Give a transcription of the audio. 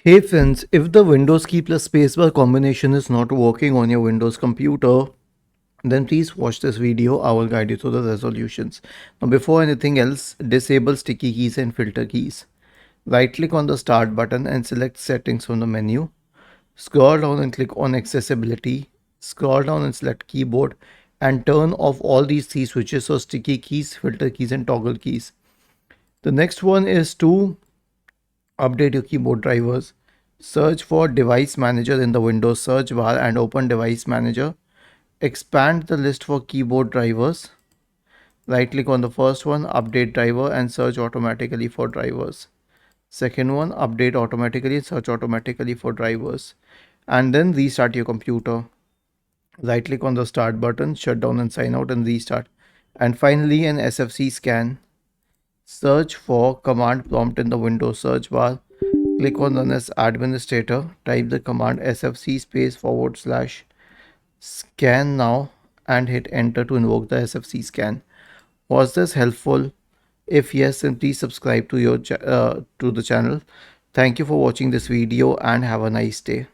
Hey friends, if the Windows key plus spacebar combination is not working on your Windows computer, then please watch this video. I will guide you through the resolutions. Now before anything else, disable sticky keys and filter keys. Right click on the start button and select settings from the menu. Scroll down and click on accessibility. Scroll down and select keyboard and turn off all these three switches, so sticky keys, filter keys and toggle keys. The next one is to update your keyboard drivers. Search for Device Manager in the Windows search bar and open Device Manager. Expand the list for keyboard drivers. Right click on the first one, update driver, and search automatically for drivers. Second one, update automatically, search automatically for drivers. And then restart your computer. Right click on the start button, shut down and sign out and restart. And finally, an SFC scan. Search for command prompt in the Windows search bar. Click on Run as administrator. Type the command sfc /scan now and hit enter to invoke the SFC scan. Was this helpful? If yes, then please subscribe to the channel. Thank you for watching this video and have a nice day.